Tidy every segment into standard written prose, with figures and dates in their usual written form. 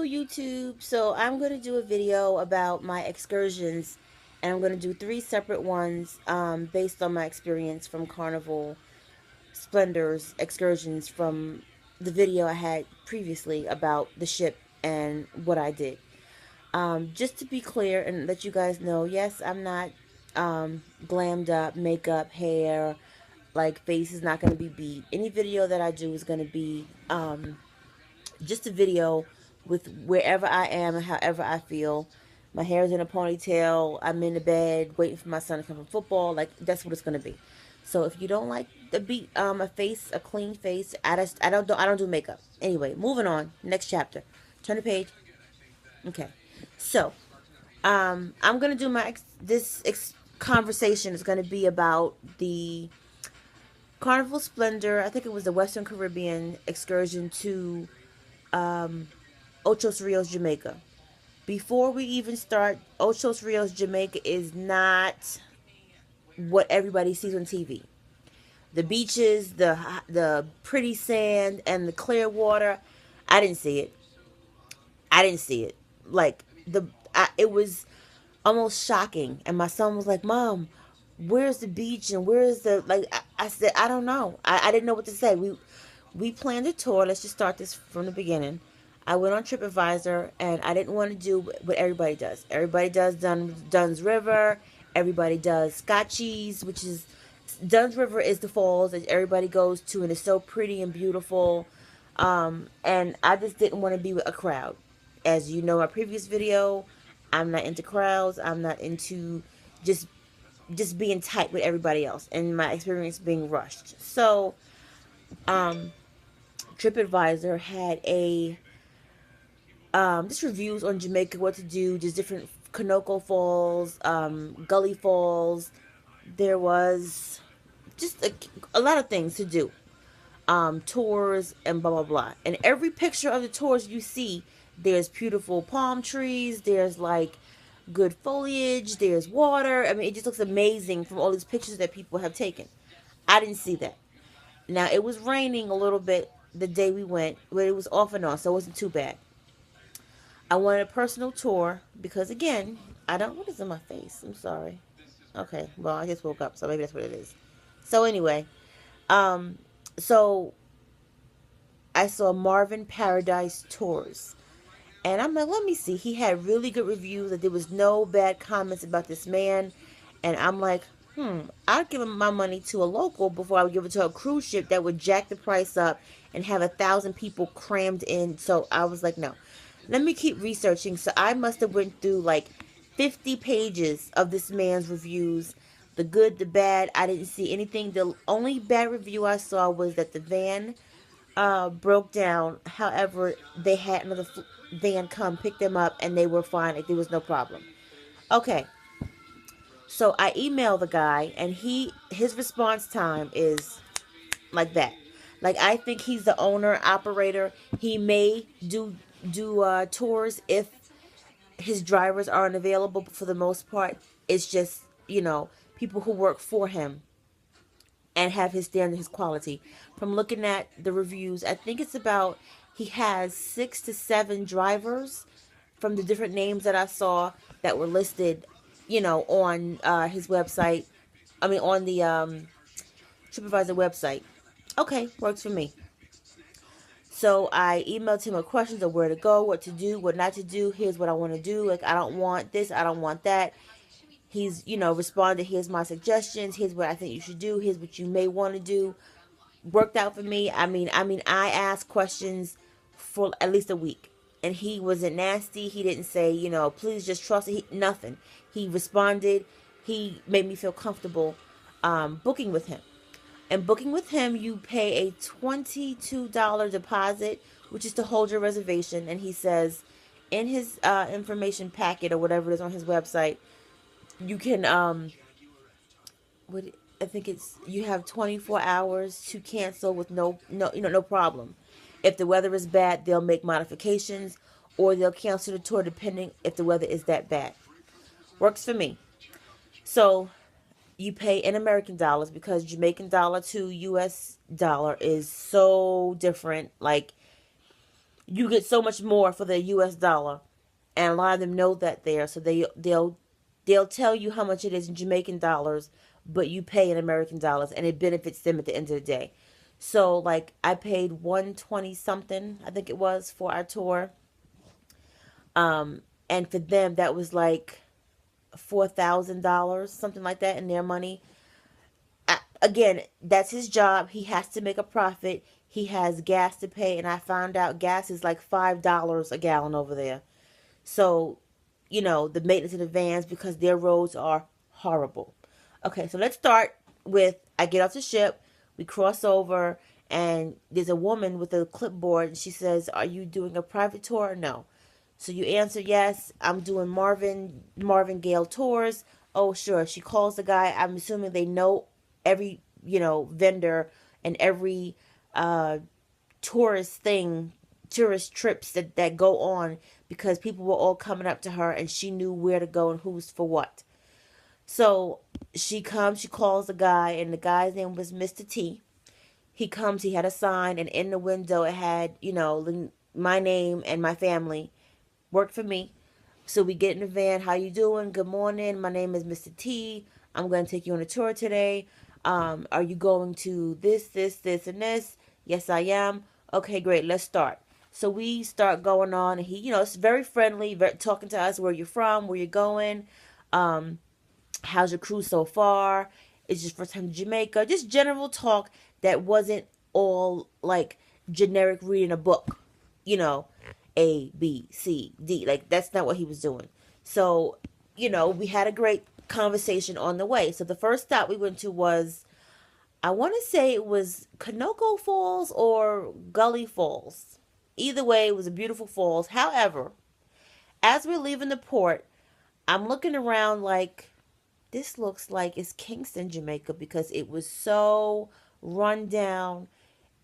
YouTube. So I'm going to do a video about my excursions, and I'm going to do 3 separate ones based on my experience from Carnival, Splendor's excursions from the video I had previously about the ship and what I did. Just to be clear and let you guys know, yes, I'm not glammed up, makeup, hair, like face is not going to be beat. Any video that I do is going to be just a video with wherever I am and however I feel. My hair's in a ponytail. I'm in the bed waiting for my son to come from football. Like that's what it's gonna be. So if you don't like the beat, a face, a clean face, I don't do makeup. Anyway, moving on. Next chapter. Turn the page. Okay. So, I'm gonna do my conversation is gonna be about the Carnival Splendor. I think it was the Western Caribbean excursion to Ochos, Rios, Jamaica. Before we even start, Ochos, Rios, Jamaica is not what everybody sees on TV. The beaches, the pretty sand, and the clear water, I didn't see it. I didn't see it. Like it was almost shocking. And my son was like, "Mom, where's the beach and where's the like?" I said, "I don't know. I didn't know what to say." We planned a tour. Let's just start this from the beginning. I went on TripAdvisor, and I didn't want to do what everybody does. Everybody does Dunn's River. Everybody does Scotchies, which is Dunn's River is the falls that everybody goes to, and it's so pretty and beautiful. And I just didn't want to be with a crowd. As you know, my previous video, I'm not into crowds. I'm not into just being tight with everybody else, and my experience being rushed. So, TripAdvisor had a just reviews on Jamaica, what to do, just different Conoco Falls, Gully Falls. There was just a lot of things to do, tours and blah blah blah. And every picture of the tours you see, there's beautiful palm trees. There's like good foliage. There's water. I mean, it just looks amazing from all these pictures that people have taken. I didn't see that. Now it was raining a little bit the day we went, but it was off and on, so it wasn't too bad. I wanted a personal tour because, again, I don't. What is in my face? I'm sorry. Okay, well, I just woke up, so maybe that's what it is. So anyway, um, so I saw Marvin Paradise Tours, and I'm like, let me see. He had really good reviews. That there was no bad comments about this man, and I'm like, I'd give him my money to a local before I would give it to a cruise ship that would jack the price up and have 1,000 people crammed in. So I was like, no. Let me keep researching. So I must have went through like 50 pages of this man's reviews. The good, the bad. I didn't see anything. The only bad review I saw was that the van broke down. However, they had another van come pick them up and they were fine. Like, there was no problem. Okay. So I emailed the guy, and his response time is like that. Like, I think he's the owner operator. He may do tours if his drivers aren't available, but for the most part, it's just people who work for him and have his standard, his quality. From looking at the reviews, I think it's about he has 6 to 7 drivers from the different names that I saw that were listed, on his website. I mean, on the TripAdvisor website. Okay, works for me. So I emailed him a questions of where to go, what to do, what not to do. Here's what I want to do. Like, I don't want this. I don't want that. He's, responded. Here's my suggestions. Here's what I think you should do. Here's what you may want to do. Worked out for me. I asked questions for at least a week. And he wasn't nasty. He didn't say, please just trust it. Nothing. He responded. He made me feel comfortable booking with him. And booking with him, you pay a $22 deposit, which is to hold your reservation. And he says in his information packet or whatever it is on his website, you can, I think you have 24 hours to cancel with no problem. If the weather is bad, they'll make modifications or they'll cancel the tour depending if the weather is that bad. Works for me. So you pay in American dollars because Jamaican dollar to US dollar is so different. Like, you get so much more for the US dollar. And a lot of them know that there, so they'll tell you how much it is in Jamaican dollars, but you pay in American dollars, and it benefits them at the end of the day. So like I paid 120 something, I think it was, for our tour. And for them that was like $4,000, something like that in their money. Again, that's his job. He has to make a profit. He has gas to pay, and I found out gas is like $5 a gallon over there. So, the maintenance of the vans, because their roads are horrible. Okay, so let's start with I get off the ship, we cross over, and there's a woman with a clipboard, and she says, "Are you doing a private tour or no?" So you answer yes. I'm doing Marvin Gale tours. Oh, sure. She calls the guy. I'm assuming they know every vendor and every uh, tourist thing, tourist trips that go on, because people were all coming up to her and she knew where to go and who's for what. So she comes, she calls the guy, and the guy's name was Mr. T. He comes, he had a sign, and in the window it had, my name and my family. Worked for me. So we get in the van. How you doing? Good morning. My name is Mr. T. I'm going to take you on a tour today. Are you going to this, and this? Yes, I am. Okay, great. Let's start. So we start going on, and he, it's very friendly, talking to us. Where you're from? Where you're going? Um, how's your cruise so far? It's just first time to Jamaica. Just general talk that wasn't all like generic reading a book, you know, A, B, C, D. Like, that's not what he was doing. So, we had a great conversation on the way. So the first stop we went to was, I want to say it was Conoco Falls or Gully Falls. Either way, it was a beautiful falls. However, as we're leaving the port, I'm looking around like, this looks like it's Kingston, Jamaica, because it was so run down,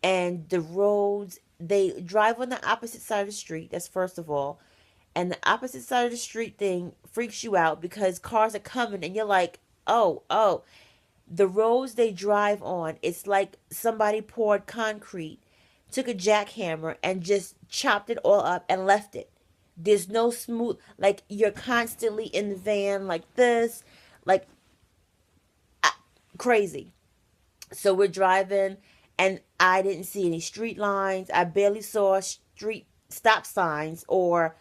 and the roads, they drive on the opposite side of the street. That's first of all. And the opposite side of the street thing freaks you out because cars are coming and you're like, oh, oh. The roads they drive on, it's like somebody poured concrete, took a jackhammer, and just chopped it all up and left it. There's no smooth, like, you're constantly in the van like this, like, crazy. So we're driving, and I didn't see any street lines. I barely saw street stop signs or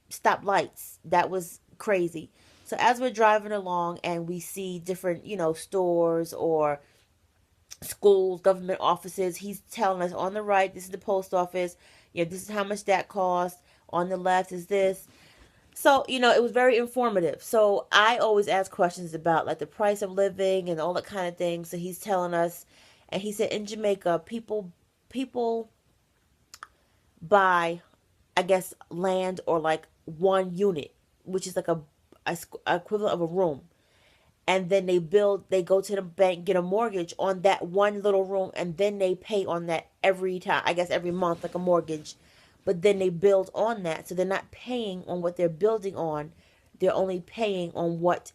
stop lights. That was crazy. So as we're driving along and we see different, stores or schools, government offices, he's telling us on the right, this is the post office. This is how much that costs. On the left is this. So, it was very informative. So I always ask questions about like the price of living and all that kind of thing. So he's telling us, and he said in Jamaica, people buy, I guess, land or like one unit, which is like a equivalent of a room. And then they go to the bank, get a mortgage on that one little room, and then they pay on that every time, I guess every month, like a mortgage. But then they build on that. So they're not paying on what they're building on. They're only paying on what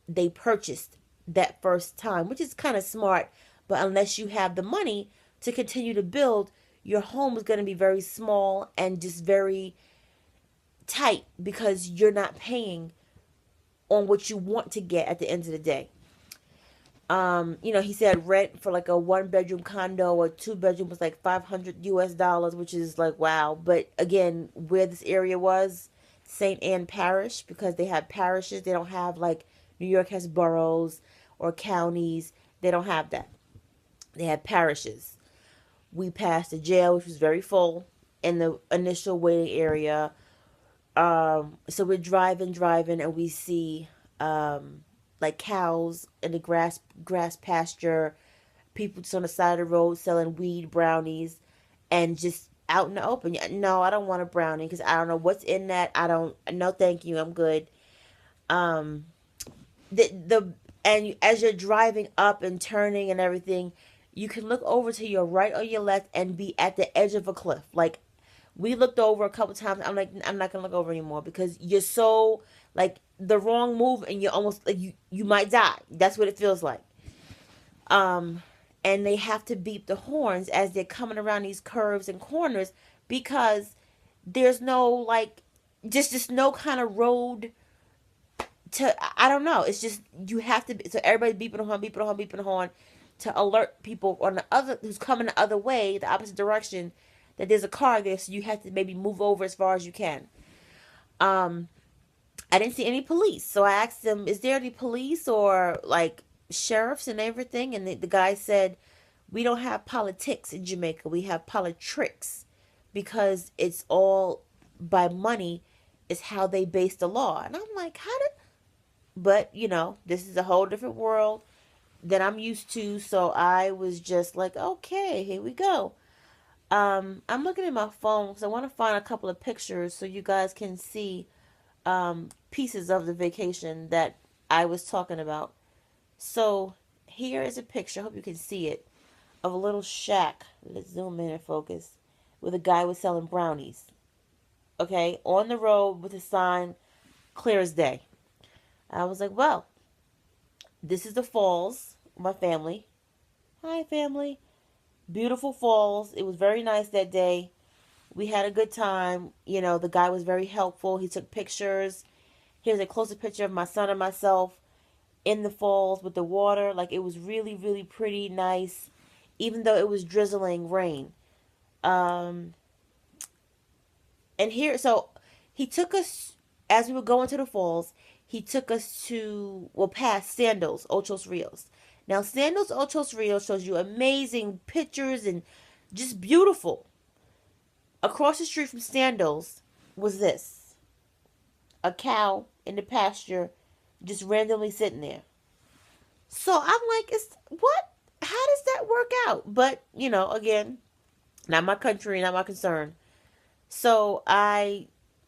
they purchased that first time, which is kind of smart. But unless you have the money to continue to build, your home is going to be very small and just very tight because you're not paying on what you want to get at the end of the day. He said rent for like a 1 bedroom condo or 2 bedroom was like $500, which is like, wow. But again, where this area was, St. Anne Parish, because they have parishes. They don't have like New York has boroughs or counties. They don't have that. They have parishes. We passed a jail, which was very full in the initial waiting area. So we're driving, and we see like cows in the grass pasture, people just on the side of the road selling weed brownies, and just out in the open. No, I don't want a brownie because I don't know what's in that. I don't. No, thank you. I'm good. Um, and as you're driving up and turning and everything, you can look over to your right or your left and be at the edge of a cliff. Like, we looked over a couple times. I'm like, I'm not gonna look over anymore because you're so like the wrong move and you're almost like you might die. That's what it feels like. Um, and they have to beep the horns as they're coming around these curves and corners because there's no like just no kind of road to, I don't know. It's just you have to so everybody beeping the horn, beeping the horn, beeping the horn to alert people on the other who's coming the other way, the opposite direction, that there's a car there, so you have to maybe move over as far as you can. Um, I didn't see any police, so I asked them, "Is there any police or like sheriffs and everything?" And the guy said, "We don't have politics in Jamaica. We have politricks, because it's all by money. Is how they base the law." And I'm like, "How did?" But this is a whole different world that I'm used to, so I was just like, "Okay, here we go." I'm looking at my phone because I want to find a couple of pictures so you guys can see pieces of the vacation that I was talking about. So here is a picture. I hope you can see it, of a little shack. Let's zoom in and focus. Where the guy was selling brownies. Okay, on the road with a sign, clear as day. I was like, well, this is the falls. My family. Hi, family. Beautiful falls. It was very nice that day. We had a good time. The guy was very helpful. He took pictures. Here's a closer picture of my son and myself in the falls with the water. Like, it was really, really pretty, nice, even though it was drizzling rain. Um, and here, so he took us, as we were going to the falls, he took us to, well, past Sandals, Ochos Rios. Now, Sandals, Ochos Rios shows you amazing pictures and just beautiful. Across the street from Sandals was this. A cow in the pasture just randomly sitting there. So I'm like, what? How does that work out? But, again, not my country, not my concern. So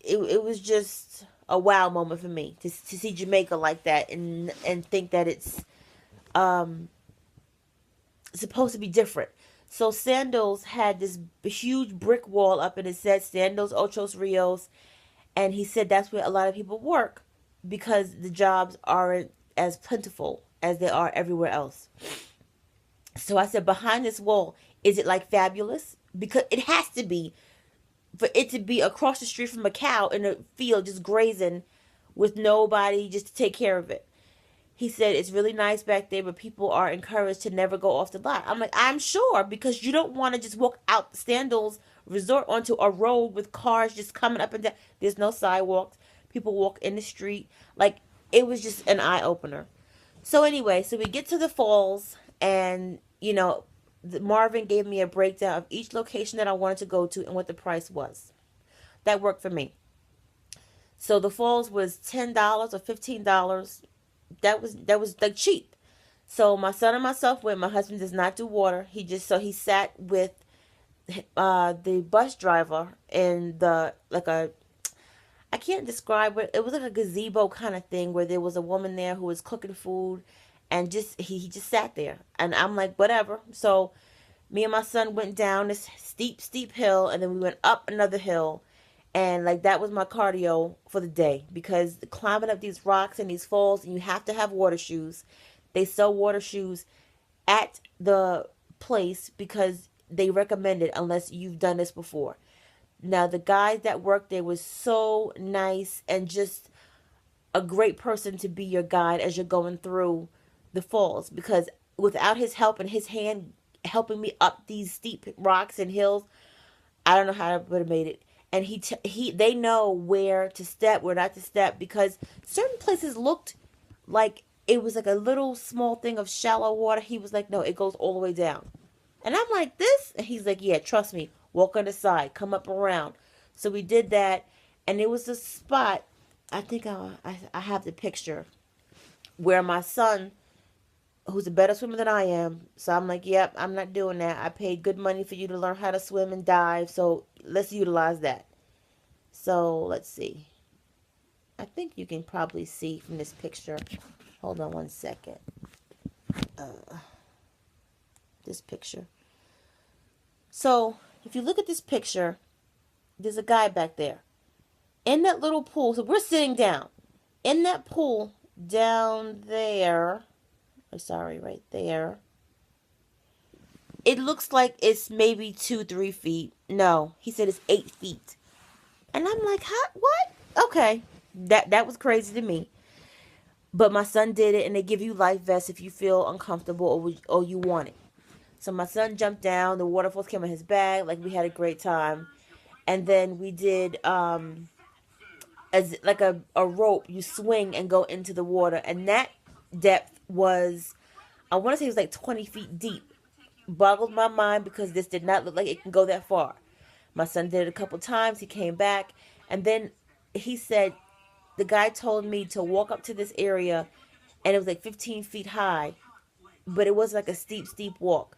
it was just a wow moment for me to see Jamaica like that, and think that it's supposed to be different. So Sandals had this huge brick wall up, and it said Sandals Ochos Rios, and he said that's where a lot of people work because the jobs aren't as plentiful as they are everywhere else. So I said, behind this wall, is it like fabulous? Because it has to be, for it to be across the street from a cow in a field just grazing with nobody just to take care of it. He said it's really nice back there, but people are encouraged to never go off the lot. I'm like, I'm sure, because you don't want to just walk out the Sandals Resort onto a road with cars just coming up and down. There's no sidewalks. People walk in the street. Like, it was just an eye opener. So anyway, so we get to the falls, and Marvin gave me a breakdown of each location that I wanted to go to and what the price was. That worked for me. So the falls was $10 or $15. That was like cheap. So my son and myself went. My husband does not do water. He sat with the bus driver in the, like, a, I can't describe it. It was like a gazebo kind of thing where there was a woman there who was cooking food, and just he just sat there, and I'm like, whatever. So me and my son went down this steep hill, and then we went up another hill, and like that was my cardio for the day, because climbing up these rocks and these falls, and you have to have water shoes. They sell water shoes at the place because they recommend it unless you've done this before. Now, the guy that worked there was so nice, and just a great person to be your guide as you're going through the falls, because without his help and his hand helping me up these steep rocks and hills, I don't know how I would have made it. And they know where to step, where not to step, because certain places looked like it was like a little small thing of shallow water. He was like, no, it goes all the way down. And I'm like, this? And he's like, yeah, trust me. Walk on the side. Come up around. So we did that. And it was a spot, I think I have the picture, where my son, who's a better swimmer than I am, so I'm like, yep, I'm not doing that. I paid good money for you to learn how to swim and dive, so let's utilize that. So let's see. I think you can probably see from this picture. Hold on one second. This picture. So if you look at this picture, there's a guy back there in that little pool. So we're sitting down in that pool down there. Oh, sorry, right there. It looks like it's maybe 2, 3 feet. No, he said it's 8 feet. And I'm like, huh? What? Okay. That was crazy to me. But my son did it, and they give you life vests if you feel uncomfortable or you want it. So my son jumped down. The waterfalls came in his bag. Like, we had a great time. And then we did as like a rope. You swing and go into the water, and that depth was, I want to say it was like 20 feet deep. Boggled my mind because this did not look like it can go that far. My son did it a couple times. He came back, and then he said the guy told me to walk up to this area, and it was like 15 feet high, but it was like a steep walk.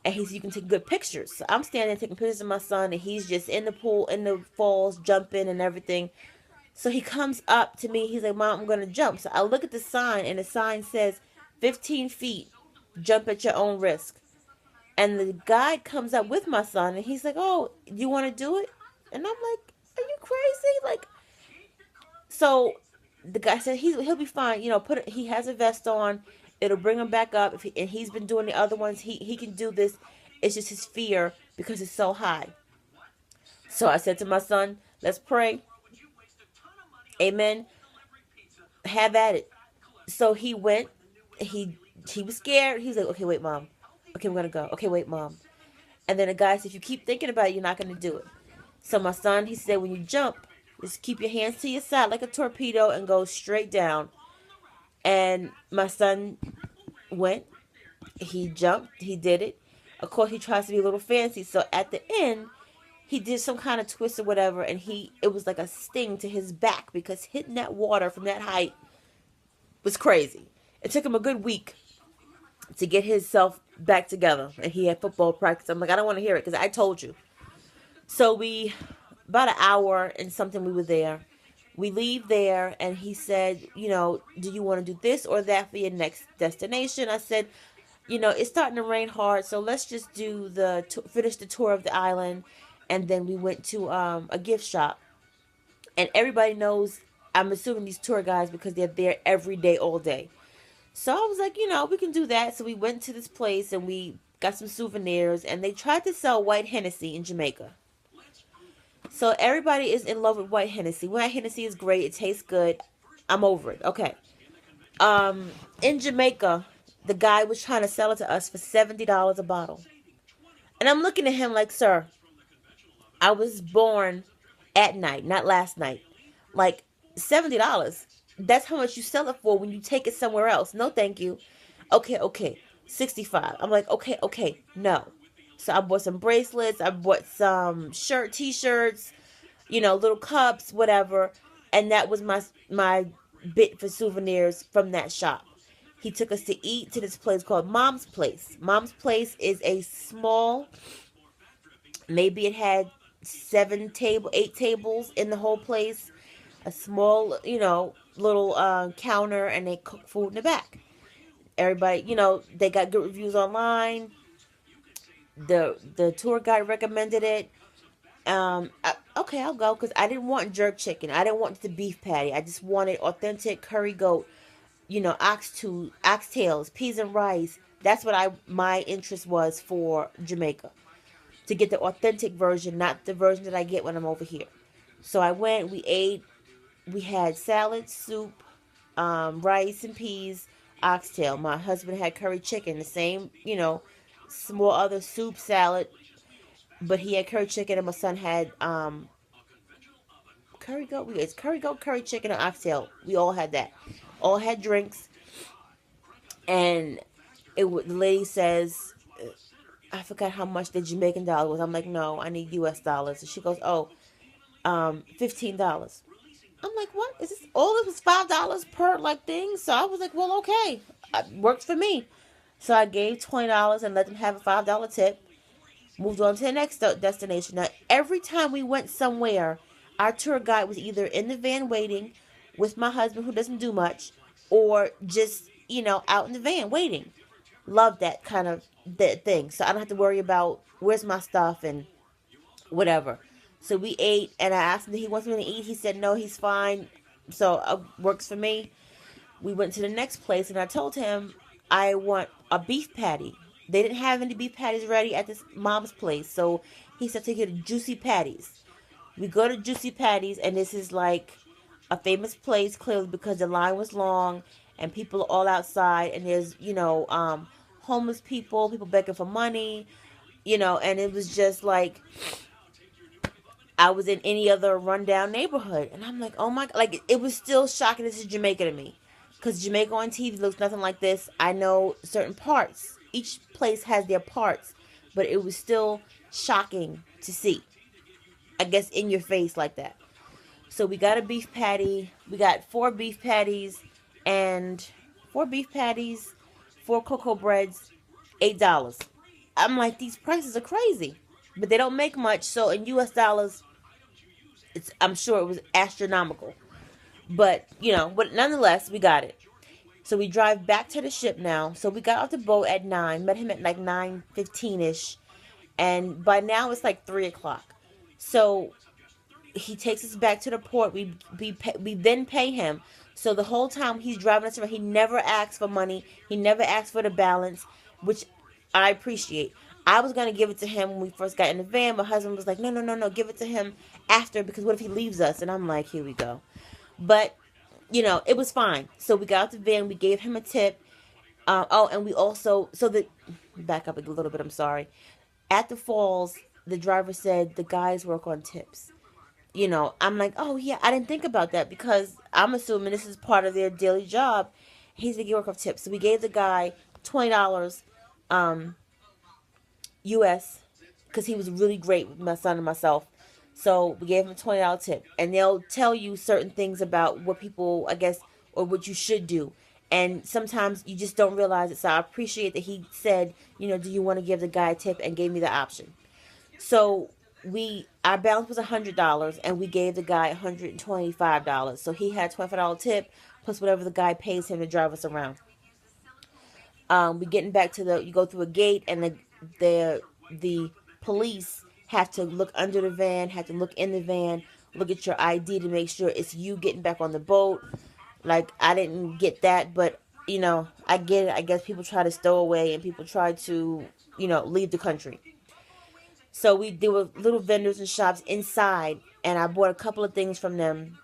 And he said you can take good pictures. So I'm standing taking pictures of my son, and he's just in the pool, in the falls, jumping and everything. So he comes up to me. He's like, Mom, I'm going to jump. So I look at the sign, and the sign says 15 feet, jump at your own risk. And the guide comes up with my son, and he's like, oh, you want to do it? And I'm like, are you crazy? Like, so the guy said he'll be fine. You know, he has a vest on. It'll bring him back up. And he's been doing the other ones. He can do this. It's just his fear because it's so high. So I said to my son, let's pray. Amen. Have at it. So he went. He was scared. He was like, okay, wait, Mom. Okay, we're going to go. Okay, wait, Mom. And then the guy said, if you keep thinking about it, you're not going to do it. So my son, he said, when you jump, just keep your hands to your side like a torpedo and go straight down. And my son went. He jumped. He did it. Of course, he tries to be a little fancy. So at the end, he did some kind of twist or whatever. And it was like a sting to his back because hitting that water from that height was crazy. It took him a good week to get himself back together. And he had football practice. I'm like, I don't want to hear it because I told you. So about an hour and something we were there. We leave there, and he said, you know, do you want to do this or that for your next destination? I said, you know, it's starting to rain hard, so let's just do finish the tour of the island. And then we went to a gift shop. And everybody knows, I'm assuming, these tour guides because they're there every day, all day. So I was like, you know, we can do that. So we went to this place, and we got some souvenirs, and they tried to sell white Hennessy in Jamaica. So everybody is in love with white Hennessy. White Hennessy is great. It tastes good. I'm over it. Okay. In Jamaica, the guy was trying to sell it to us for $70 a bottle. And I'm looking at him like, sir, I was born at night, not last night. Like, $70. That's how much you sell it for when you take it somewhere else. No, thank you. Okay. 65. I'm like, okay, no. So I bought some bracelets. I bought some t-shirts, you know, little cups, whatever. And that was my bit for souvenirs from that shop. He took us to eat to this place called Mom's Place. Mom's Place is a small, maybe it had 8 tables in the whole place. A small, you know, little counter, and they cook food in the back. Everybody, you know, they got good reviews online. The tour guide recommended it. Okay, I'll go because I didn't want jerk chicken. I didn't want the beef patty. I just wanted authentic curry goat, you know, oxtails, peas and rice. That's what my interest was for Jamaica. To get the authentic version, not the version that I get when I'm over here. So I went, we ate, we had salad, soup, rice and peas, oxtail. My husband had curry chicken, the same, you know, small other soup, salad, but he had curry chicken, and my son had curry goat. It's curry goat, curry chicken, and oxtail. We all had that. All had drinks, and the lady says, I forgot how much the Jamaican dollar was. I'm like, no, I need U.S. dollars. And she goes, oh, $15. I'm like, what? Is this all? This was $5 per like thing. So I was like, well, okay, works for me. So I gave $20 and let them have a $5 tip. Moved on to the next destination. Now, every time we went somewhere, our tour guide was either in the van waiting with my husband, who doesn't do much, or just, you know, out in the van waiting. Love that kind of thing. So I don't have to worry about where's my stuff and whatever. So we ate, and I asked him if he wants me to eat. He said no, he's fine. So works for me. We went to the next place, and I told him I want a beef patty. They didn't have any beef patties ready at this mom's place, so he said to get Juicy Patties. We go to Juicy Patties, and this is like a famous place, clearly because the line was long and people are all outside, and there's, homeless people begging for money, and it was just like I was in any other rundown neighborhood. And I'm like, oh my God. Like, it was still shocking. This is Jamaica to me. Because Jamaica on TV looks nothing like this. I know certain parts. Each place has their parts. But it was still shocking to see. I guess in your face like that. So we got a beef patty. We got four beef patties. And four beef patties, four cocoa breads, $8. I'm like, these prices are crazy. But they don't make much. So in US dollars, I'm sure it was astronomical. But nonetheless, we got it. So we drive back to the ship now. So we got off the boat at 9, met him at like 9:15ish, and by now it's like 3 o'clock. So he takes us back to the port. We then pay him. So the whole time he's driving us around, he never asks for money. He never asks for the balance, which I appreciate. I was gonna give it to him when we first got in the van. My husband was like, no, no, no, no, give it to him after, because what if he leaves us? And I'm like, here we go. But it was fine. So we got out the van. We gave him a tip. And we also back up a little bit. I'm sorry. At the falls, the driver said the guys work on tips. I'm like, oh yeah, I didn't think about that because I'm assuming this is part of their daily job. He's the work of tips. So we gave the guy $20, US, because he was really great with my son and myself. So we gave him a $20 tip, and they'll tell you certain things about what people, I guess, or what you should do. And sometimes you just don't realize it. So I appreciate that he said, do you want to give the guy a tip, and gave me the option. So our balance was $100, and we gave the guy $125. So he had a $25 tip plus whatever the guy pays him to drive us around. We getting back to you go through a gate, and the police have to look under the van, have to look in the van, look at your ID to make sure it's you getting back on the boat. Like, I didn't get that, but I get it. I guess people try to stow away, and people try to leave the country. So there were little vendors and shops inside, and I bought a couple of things from them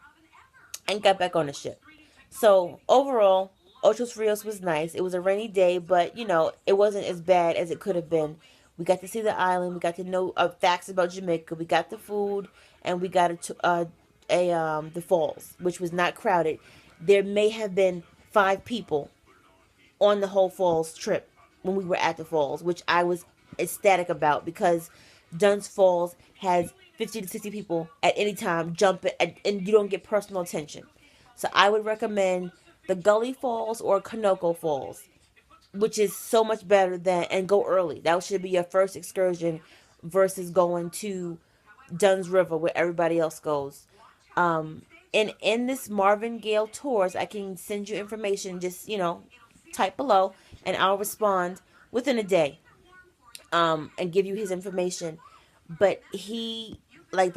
and got back on the ship. So overall, Ochos Rios was nice. It was a rainy day, but it wasn't as bad as it could have been. We got to see the island. We got to know facts about Jamaica. We got the food, and we got the falls, which was not crowded. There may have been 5 people on the whole falls trip when we were at the falls, which I was ecstatic about, because Dunn's Falls has 50 to 60 people at any time jumping, and you don't get personal attention. So I would recommend the Gully Falls or Conoco Falls, which is so much better and go early. That should be your first excursion versus going to Dunn's River where everybody else goes. And in this Marvin Gale Tours, I can send you information. Just type below, and I'll respond within a day. And give you his information. But they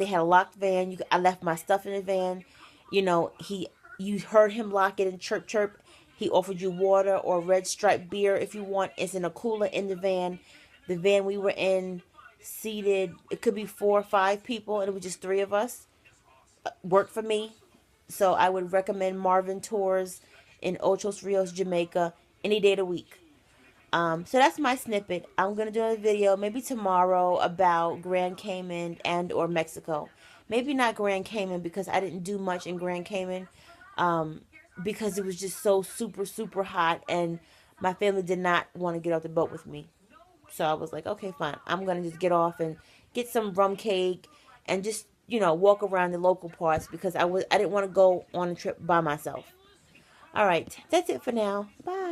had a locked van. I left my stuff in the van. You heard him lock it in chirp chirp. He offered you water or Red Stripe beer if you want. It's in a cooler in the van. The van we were in seated, it could be 4 or 5 people, and it was just 3 of us. Worked for me. So I would recommend Marvin Tours in Ochos Rios, Jamaica, any day of the week. So that's my snippet. I'm going to do a video maybe tomorrow about Grand Cayman and or Mexico. Maybe not Grand Cayman, because I didn't do much in Grand Cayman, because it was just so super, super hot, and my family did not want to get off the boat with me. So I was like, okay, fine. I'm going to just get off and get some rum cake and just, walk around the local parts, because I didn't want to go on a trip by myself. All right. That's it for now. Bye.